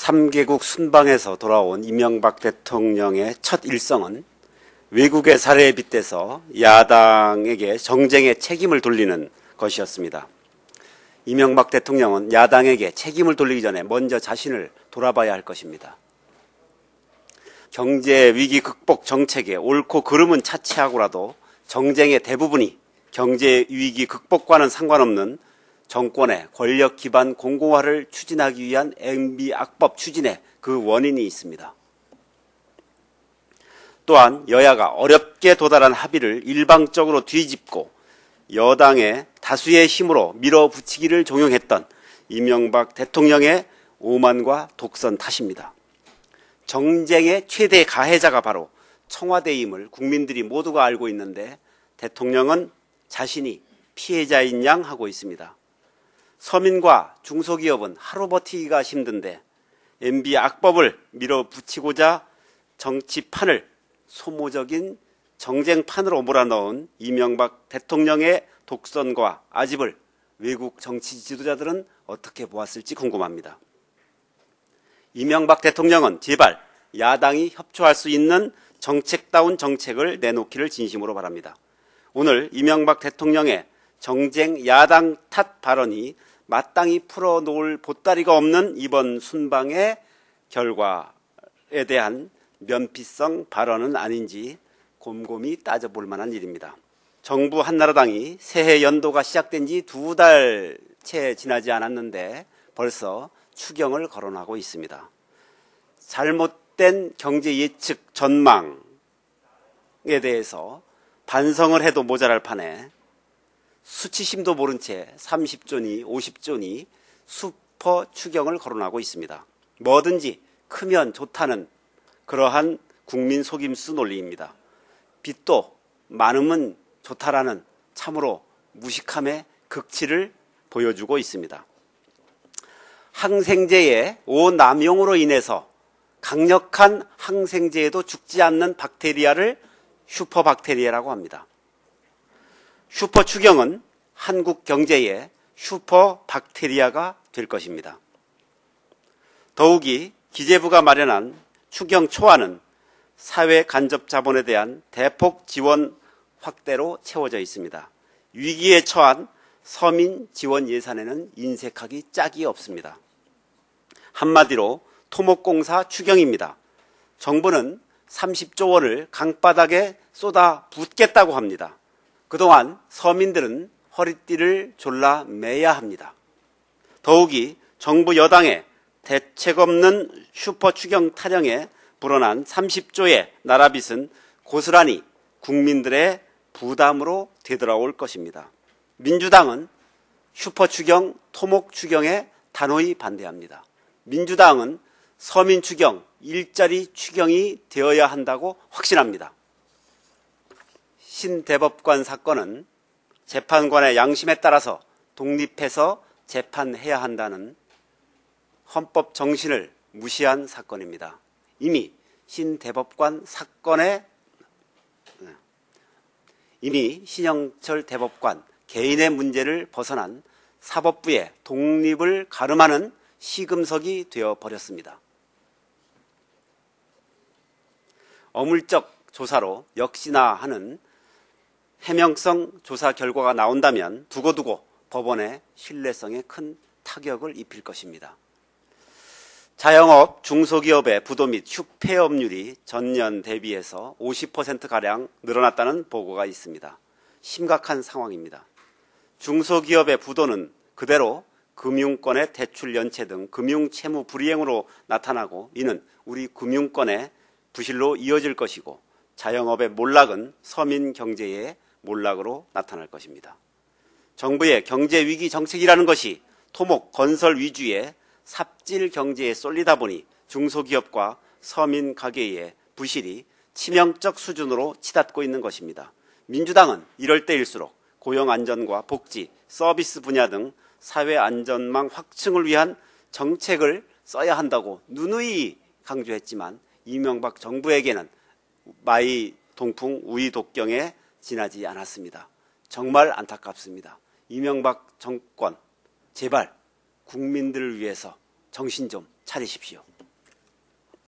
3개국 순방에서 돌아온 이명박 대통령의 첫 일성은 외국의 사례에 빗대서 야당에게 정쟁의 책임을 돌리는 것이었습니다. 이명박 대통령은 야당에게 책임을 돌리기 전에 먼저 자신을 돌아봐야 할 것입니다. 경제 위기 극복 정책의 옳고 그름은 차치하고라도 정쟁의 대부분이 경제 위기 극복과는 상관없는 정권의 권력 기반 공공화를 추진하기 위한 MB 악법 추진에 그 원인이 있습니다. 또한 여야가 어렵게 도달한 합의를 일방적으로 뒤집고 여당의 다수의 힘으로 밀어붙이기를 종용했던 이명박 대통령의 오만과 독선 탓입니다. 정쟁의 최대 가해자가 바로 청와대임을 국민들이 모두가 알고 있는데 대통령은 자신이 피해자인 양 하고 있습니다. 서민과 중소기업은 하루 버티기가 힘든데 MB 악법을 밀어붙이고자 정치판을 소모적인 정쟁판으로 몰아넣은 이명박 대통령의 독선과 아집을 외국 정치 지도자들은 어떻게 보았을지 궁금합니다. 이명박 대통령은 제발 야당이 협조할 수 있는 정책다운 정책을 내놓기를 진심으로 바랍니다. 오늘 이명박 대통령의 정쟁 야당 탓 발언이 마땅히 풀어놓을 보따리가 없는 이번 순방의 결과에 대한 면피성 발언은 아닌지 곰곰이 따져볼 만한 일입니다. 정부 한나라당이 새해 연도가 시작된 지 2달 채 지나지 않았는데 벌써 추경을 거론하고 있습니다. 잘못된 경제 예측 전망에 대해서 반성을 해도 모자랄 판에 수치심도 모른 채 30조니 50조니 슈퍼 추경을 거론하고 있습니다. 뭐든지 크면 좋다는 그러한 국민 속임수 논리입니다. 빚도 많으면 좋다라는 참으로 무식함의 극치를 보여주고 있습니다. 항생제의 오남용으로 인해서 강력한 항생제에도 죽지 않는 박테리아를 슈퍼박테리아라고 합니다. 슈퍼 추경은 한국 경제의 슈퍼박테리아가 될 것입니다. 더욱이 기재부가 마련한 추경 초안은 사회 간접 자본에 대한 대폭 지원 확대로 채워져 있습니다. 위기에 처한 서민 지원 예산에는 인색하기 짝이 없습니다. 한마디로 토목공사 추경입니다. 정부는 30조 원을 강바닥에 쏟아 붓겠다고 합니다. 그동안 서민들은 허리띠를 졸라 매야 합니다. 더욱이 정부 여당의 대책 없는 슈퍼 추경 타령에 불어난 30조의 나라빚은 고스란히 국민들의 부담으로 되돌아올 것입니다. 민주당은 슈퍼 추경, 토목 추경에 단호히 반대합니다. 민주당은 서민 추경, 일자리 추경이 되어야 한다고 확신합니다. 신대법관 사건은 재판관의 양심에 따라서 독립해서 재판해야 한다는 헌법 정신을 무시한 사건입니다. 이미 신대법관 사건에 신영철 대법관 개인의 문제를 벗어난 사법부의 독립을 가름하는 시금석이 되어버렸습니다. 어물적 조사로 역시나 하는 해명성 조사 결과가 나온다면 두고두고 법원의 신뢰성에 큰 타격을 입힐 것입니다. 자영업, 중소기업의 부도 및 휴폐업률이 전년 대비해서 50%가량 늘어났다는 보고가 있습니다. 심각한 상황입니다. 중소기업의 부도는 그대로 금융권의 대출 연체 등 금융채무 불이행으로 나타나고 이는 우리 금융권의 부실로 이어질 것이고 자영업의 몰락은 서민 경제의 몰락으로 나타날 것입니다. 정부의 경제위기 정책이라는 것이 토목, 건설 위주의 삽질 경제에 쏠리다 보니 중소기업과 서민 가게의 부실이 치명적 수준으로 치닫고 있는 것입니다. 민주당은 이럴 때일수록 고용안전과 복지, 서비스 분야 등 사회안전망 확충을 위한 정책을 써야 한다고 누누이 강조했지만 이명박 정부에게는 마이 동풍 우이 독경에 지나지 않았습니다. 정말 안타깝습니다. 이명박 정권 제발 국민들을 위해서 정신 좀 차리십시오.